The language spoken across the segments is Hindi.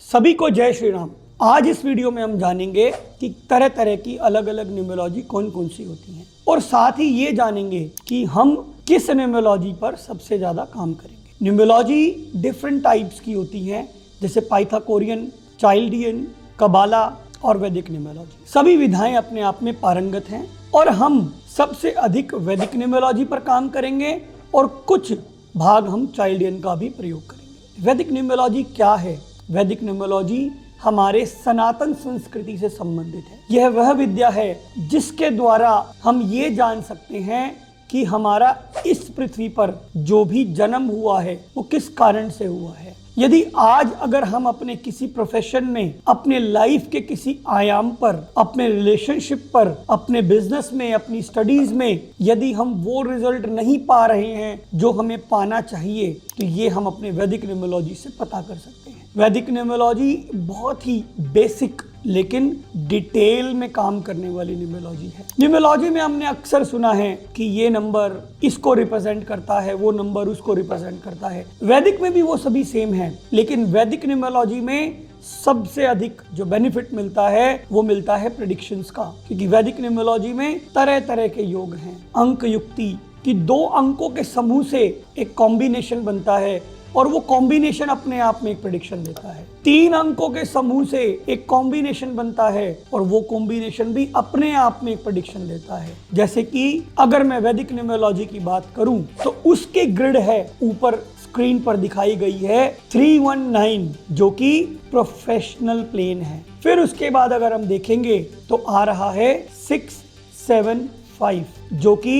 सभी को जय श्री राम। आज इस वीडियो में हम जानेंगे कि तरह तरह की अलग अलग न्यूमरोलॉजी कौन कौन सी होती हैं और साथ ही ये जानेंगे कि हम किस न्यूमरोलॉजी पर सबसे ज़्यादा काम करेंगे। न्यूमरोलॉजी डिफरेंट टाइप्स की होती हैं, जैसे पाइथागोरियन, चाइल्डियन, कबाला और वैदिक न्यूमरोलॉजी। सभी विधाएं अपने आप में पारंगत हैं और हम सबसे अधिक वैदिक न्यूमरोलॉजी पर काम करेंगे और कुछ भाग हम चाइल्डियन का भी प्रयोग करेंगे। वैदिक न्यूमरोलॉजी क्या है? वैदिक न्यूमरोलॉजी हमारे सनातन संस्कृति से संबंधित है। यह वह विद्या है जिसके द्वारा हम ये जान सकते हैं कि हमारा इस पृथ्वी पर जो भी जन्म हुआ है वो किस कारण से हुआ है। यदि आज अगर हम अपने किसी प्रोफेशन में, अपने लाइफ के किसी आयाम पर, अपने रिलेशनशिप पर, अपने बिजनेस में, अपनी स्टडीज में यदि हम वो रिजल्ट नहीं पा रहे हैं जो हमें पाना चाहिए, तो ये हम अपने वैदिक न्यूमरोलॉजी से पता कर सकते हैं। वैदिक न्यूमरोलॉजी बहुत ही बेसिक लेकिन डिटेल में काम करने वाली न्यूमरोलॉजी है। न्यूमरोलॉजी में हमने अक्सर सुना है कि ये नंबर इसको रिप्रेजेंट करता है, वो नंबर उसको रिप्रेजेंट करता है। वैदिक में भी वो सभी सेम है, लेकिन वैदिक न्यूमरोलॉजी में सबसे अधिक जो बेनिफिट मिलता है वो मिलता है प्रेडिक्शंस का, क्योंकि वैदिक न्यूमरोलॉजी में तरह तरह के योग हैं। अंक युक्ति की दो अंकों के समूह से एक कॉम्बिनेशन बनता है और वो कॉम्बिनेशन अपने आप में एक प्रेडिक्शन देता है। तीन अंकों के समूह से एक कॉम्बिनेशन बनता है और वो कॉम्बिनेशन भी अपने आप में एक प्रेडिक्शन देता है। जैसे कि अगर मैं वैदिक न्यूमरोलॉजी की बात करूं तो उसके ग्रिड है, ऊपर स्क्रीन पर दिखाई गई है 319 जो कि प्रोफेशनल प्लेन है। फिर उसके बाद अगर हम देखेंगे तो आ रहा है 675 जो कि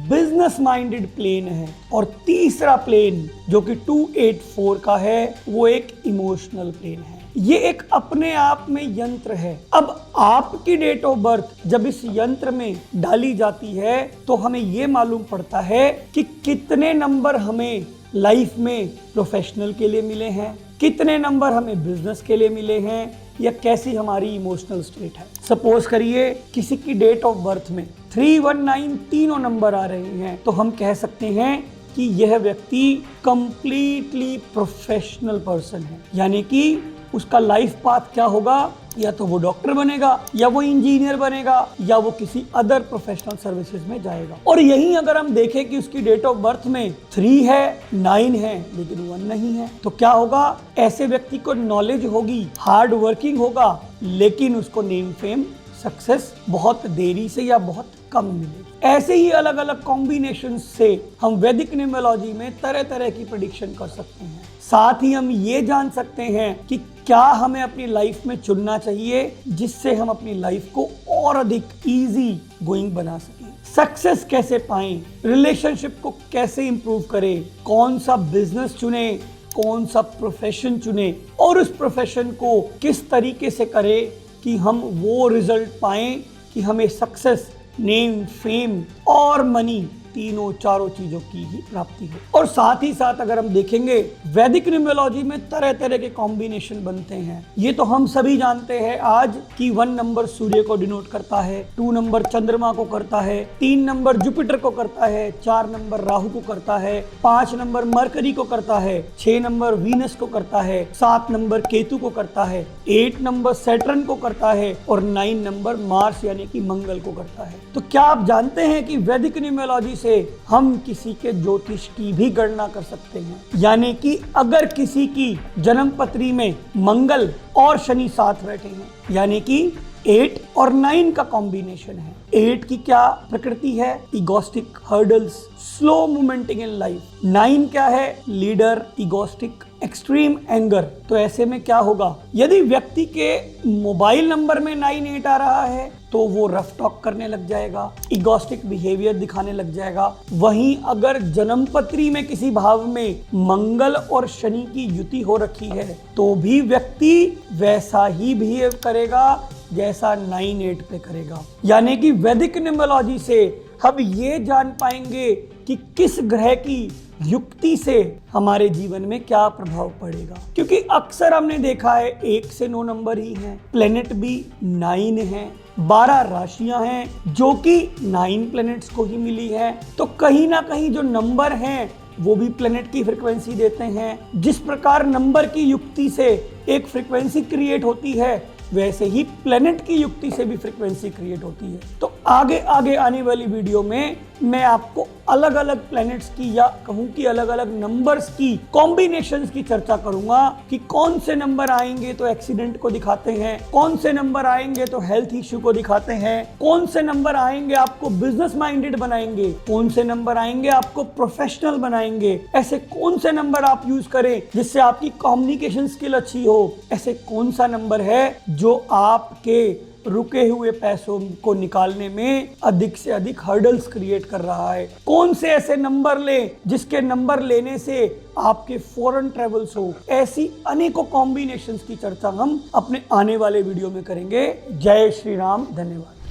बिजनेस माइंडेड प्लेन है, और तीसरा प्लेन जो कि 284 का है वो एक इमोशनल प्लेन है। ये एक अपने आप में यंत्र है। अब आपकी डेट ऑफ बर्थ जब इस यंत्र में डाली जाती है तो हमें ये मालूम पड़ता है कि कितने नंबर हमें लाइफ में प्रोफेशनल के लिए मिले हैं, कितने नंबर हमें बिजनेस के लिए मिले हैं, या कैसी हमारी इमोशनल स्टेट है। सपोज करिए किसी की डेट ऑफ बर्थ में 319 तीनों नंबर आ रहे हैं, तो हम कह सकते हैं कि यह व्यक्ति कंप्लीटली प्रोफेशनल पर्सन है। यानी कि उसका लाइफ पाथ क्या होगा, या तो वो डॉक्टर बनेगा, या वो इंजीनियर बनेगा, या वो किसी अदर प्रोफेशनल सर्विसेज में जाएगा। और यहीं अगर हम देखें कि उसकी डेट ऑफ बर्थ में 3 है, 9 है लेकिन 1 नहीं है, तो क्या होगा? ऐसे व्यक्ति को नॉलेज होगी, हार्ड वर्किंग होगा, लेकिन उसको नेम फेम सक्सेस बहुत देरी से या बहुत कम मिलेगी। ऐसे ही अलग अलग कॉम्बिनेशन से हम वैदिक न्यूमरोलॉजी में तरह तरह की प्रेडिक्शन कर सकते हैं। साथ ही हम ये जान सकते हैं कि क्या हमें अपनी लाइफ में चुनना चाहिए जिससे हम अपनी लाइफ को और अधिक इजी गोइंग बना सकें। सक्सेस कैसे पाएं, रिलेशनशिप को कैसे इंप्रूव करें, कौन सा बिजनेस चुने, कौन सा प्रोफेशन चुने, और उस प्रोफेशन को किस तरीके से करें कि हम वो रिजल्ट पाएं कि हमें सक्सेस, नेम, फेम और मनी तीनों चारों चीजों की ही प्राप्ति हो। और साथ ही साथ अगर हम देखेंगे वैदिक न्यूमरोलॉजी में तरह तरह के कॉम्बिनेशन बनते हैं। ये तो हम सभी जानते हैं आज कि 1 नंबर सूर्य को डिनोट करता है, 2 नंबर चंद्रमा को करता है, 3 नंबर जुपिटर को करता है, 4 नंबर राहु को करता है, 5 नंबर मरकरी को करता है, 6 नंबर वीनस को करता है, 7 नंबर केतु को करता है, 8 नंबर सैटर्न को करता है और 9 नंबर मार्स यानी कि मंगल को करता है। तो क्या आप जानते हैं कि वैदिक न्यूमरोलॉजी से हम किसी के ज्योतिष की भी गणना कर सकते हैं। यानी कि अगर किसी की जन्म पत्री में मंगल और शनि साथ बैठे हैं, यानी कि 8 और 9 का कॉम्बिनेशन है। 8 की क्या प्रकृति है? Egoistic, hurdles, slow movementing in life. 9 क्या है? Leader, egoistic, extreme anger. तो ऐसे में क्या होगा? यदि व्यक्ति के मोबाइल नंबर में 98 आ रहा है तो वो रफ टॉक करने लग जाएगा, इगोस्टिक बिहेवियर दिखाने लग जाएगा। वहीं अगर जन्मपत्री में किसी भाव में मंगल और शनि की युति हो रखी है तो भी व्यक्ति वैसा ही बिहेव करेगा जैसा 9-8 पे करेगा। यानी कि वैदिक न्यूमरोलॉजी से हम ये जान पाएंगे कि किस ग्रह की युक्ति से हमारे जीवन में क्या प्रभाव पड़ेगा, क्योंकि अक्सर हमने देखा है 1 से 9 नंबर ही हैं, प्लेनेट भी 9 हैं, 12 राशियां हैं जो कि 9 प्लेनेट्स को ही मिली है। तो कहीं ना कहीं जो नंबर हैं वो भी प्लेनेट की फ्रीक्वेंसी देते हैं। जिस प्रकार नंबर की युक्ति से एक फ्रीक्वेंसी क्रिएट होती है, वैसे ही प्लेनेट की युक्ति से भी फ्रीक्वेंसी क्रिएट होती है। तो आगे आगे आने वाली वीडियो में मैं आपको अलग अलग प्लैनेट्स की या कहूं कि अलग अलग नंबर्स की कॉम्बिनेशंस की चर्चा करूंगा कि कौन से नंबर आएंगे तो एक्सीडेंट को दिखाते हैं, कौन से नंबर आएंगे तो हेल्थ इश्यू को दिखाते हैं, कौन से नंबर आएंगे आपको बिजनेस माइंडेड बनाएंगे, कौन से नंबर आएंगे आपको प्रोफेशनल बनाएंगे, ऐसे कौन से नंबर आप यूज करें जिससे आपकी कम्युनिकेशन स्किल अच्छी हो, ऐसे कौन सा नंबर है जो आपके रुके हुए पैसों को निकालने में अधिक से अधिक हर्डल्स क्रिएट कर रहा है, कौन से ऐसे नंबर लें जिसके नंबर लेने से आपके फॉरेन ट्रेवल्स हो। ऐसी अनेकों कॉम्बिनेशंस की चर्चा हम अपने आने वाले वीडियो में करेंगे। जय श्री राम, धन्यवाद।